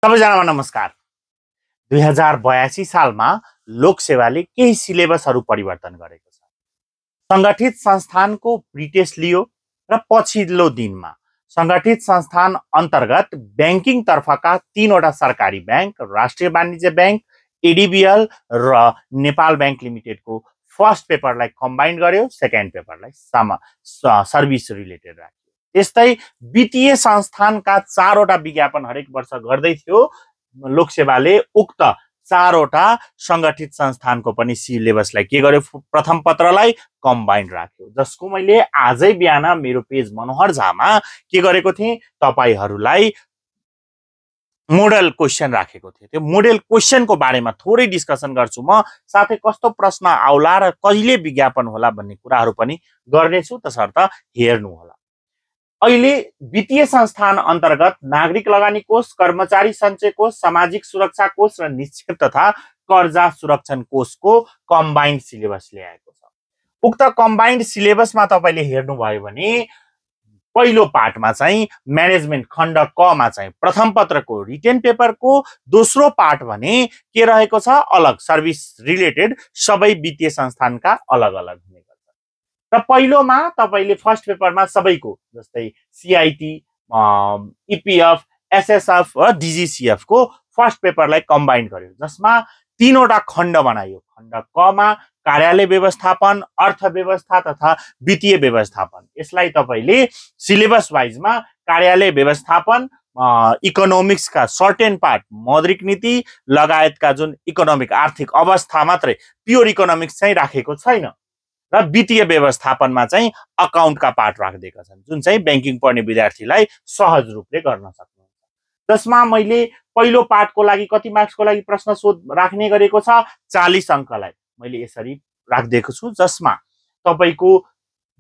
सबैजनामा नमस्कार। 2082 सालमा लोकसेवाले केही सिलेबसहरू परिवर्तन गरेको छ। सङ्गठित संस्थानको प्रिटेस्ट लियो र पछिल्लो दिनमा सङ्गठित संस्थान अन्तर्गत ब्याङ्किङ तर्फका 3वटा सरकारी ब्याङ्क, राष्ट्रिय वाणिज्य ब्याङ्क, एडिबिएल र नेपाल ब्याङ्क लिमिटेडको फर्स्ट पेपरलाई कम्बाइन गर्यो, सेकेन्ड पेपरलाई सर्भिस रिलेटेड राख्यो। त्यस्तै वित्तीय संस्थानका 4वटा विज्ञापन हरेक वर्ष गर्दै थियो। लोकसेवाले उक्त 4वटा सङ्गठित संस्थानको पनि सिलेबसलाई के गर्यो, प्रथम पत्रलाई कम्बाइन राख्यो, जसको मैले आजै बिहान मेरो पेज मनोहर झामा के गरेको थिएँ, तपाईहरूलाई मोडल क्वेसन राखेको थिएँ। त्यो मोडल क्वेसनको बारेमा थोरै डिस्कसन गर्छु म, साथै कस्तो प्रश्न आउला र कहिले विज्ञापन होला भन्ने कुराहरू पनि गर्नेछु, तसर्थ हेर्नु होला। अहिले वित्तीय संस्थान अन्तर्गत नागरिक लगानी कोष, कर्मचारी सञ्चय कोष, सामाजिक सुरक्षा कोष र निक्षेप तथा कर्जा सुरक्षण कोषको कम्बाइन्ड सिलेबस ल्याएको छ। उक्त कम्बाइन्ड सिलेबसमा तपाईले हेर्नुभयो भने पहिलो पार्टमा चाहिँ म्यानेजमेन्ट खण्ड क मा चाहिँ प्रथम पत्रको रिटेन पेपरको, दोस्रो पार्ट भने के रहेको छ, अलग सर्भिस रिलेटेड सबै वित्तीय संस्थानका अलग अलग हुने गर्छ। र पहिलोमा तपाईले फर्स्ट पेपरमा सबैको जस्तै सिआइटी, इपिएफ, एसएसएफ र डिजिसिएफ को फर्स्ट पेपरलाई कम्बाइन गर्यो, जसमा 3वटा खण्ड बनाइयो। खण्ड क मा कार्यालय व्यवस्थापन, अर्थव्यवस्था तथा वित्तीय व्यवस्थापन। यसलाई तपाईले सिलेबस वाइजमा कार्यालय व्यवस्थापन, इकोनोमिक्सका सर्टेन पार्ट, मौद्रिक नीति लगायतका जुन इकोनोमिक आर्थिक अवस्था मात्रै, प्योर इकोनोमिक्स चाहिँ राखेको छैन, र वित्तीय व्यवस्थापनमा चाहिँ अकाउन्टका पार्ट राखिदिएका छन्, जुन चाहिँ ब्याङ्किङ पढ्ने विद्यार्थीलाई सहज रूपले गर्न सक्नुहुन्छ। जसमा मैले पहिलो पार्टको लागि कति मार्क्सको लागि प्रश्न राख्ने गरेको छ, 40 अङ्कलाई मैले यसरी राखिदिएको छु, जसमा तपाईको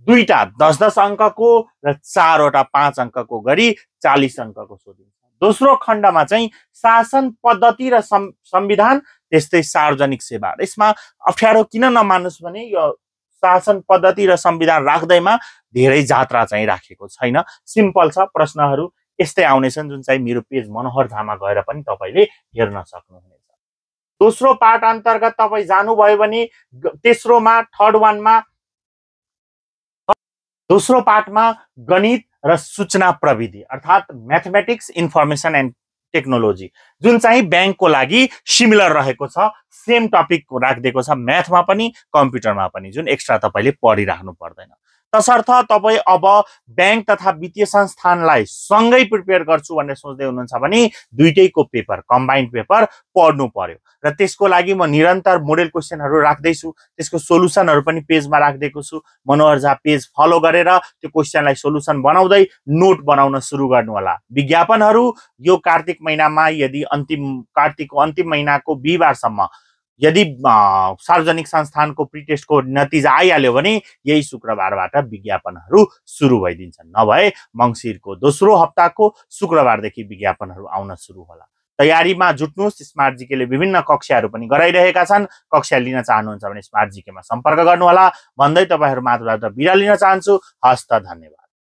2टा 10-10 अङ्कको र 4वटा 5 अङ्कको गरी 40 अङ्कको सोधिन्छ। दोस्रो खण्डमा चाहिँ शासन पद्धति र संविधान, त्यस्तै सार्वजनिक सेवा। यसमा अप्ठ्यारो किन नमान्नुस् भने यो शासन पद्धति र संविधान राख्दैमा धेरै जात्रा चाहिँ राखेको छैन, सिम्पल छ। प्रश्नहरू यस्तै आउनेछन्, जुन चाहिँ मेरो पेज मनोहर झामा गएर पनि तपाईले हेर्न सक्नुहुनेछ। दोस्रो पार्ट अन्तर्गत तपाई जानुभयो भने तेस्रोमा, थर्ड वानमा, दोस्रो पार्टमा गणित र सूचना प्रविधि अर्थात् म्याथमेटिक्स, इन्फर्मेसन एन्ड टेक्नोलोजी, जुन चाहिँ ब्याङ्कको लागि सिमिलर रहेको छ, सेम टपिक राखिदिएको छ, म्याथमा पनि कम्प्युटरमा पनि, जुन एक्स्ट्रा तपाईले पढिराख्नु पर्दैन। तसर्थ तपाईँ अब ब्याङ्क तथा वित्तीय संस्थानलाई सँगै प्रिपेयर गर्छु भनेर सोच्दै हुनुहुन्छ भने दुईटैको पेपर, कम्बाइन्ड पेपर पढ्नु पर्यो। र त्यसको लागि म निरन्तर मोडल क्वेसनहरू राख्दैछु, त्यसको सोलुसनहरू पनि पेजमा राखिदिएको छु। मनोहर झा पेज फलो गरेर त्यो क्वेसनलाई सोलुसन बनाउँदै नोट बनाउन सुरु गर्नु होला। विज्ञापनहरू यो कार्तिक महिनामा, यदि कार्तिकको अन्तिम महिनाको बिहिबारसम्म यदि सार्वजनिक संस्थानको प्रिटेस्टको नतिजा आइहाल्यो भने यही शुक्रबारबाट विज्ञापनहरू सुरु भइदिन्छन्, नभए मङ्सिरको दोस्रो हप्ताको शुक्रबारदेखि विज्ञापनहरू आउन सुरु होला। तयारीमा जुट्नुहोस्। स्मार्ट जीकेले विभिन्न कक्षाहरू पनि गराइरहेका छन्। कक्षा लिन चाहनुहुन्छ भने स्मार्ट जीकेमा सम्पर्क गर्नुहोला भन्दै तपाईहरु माथबाट बिदा लिन चाहन्छु। हस्त, धन्यवाद।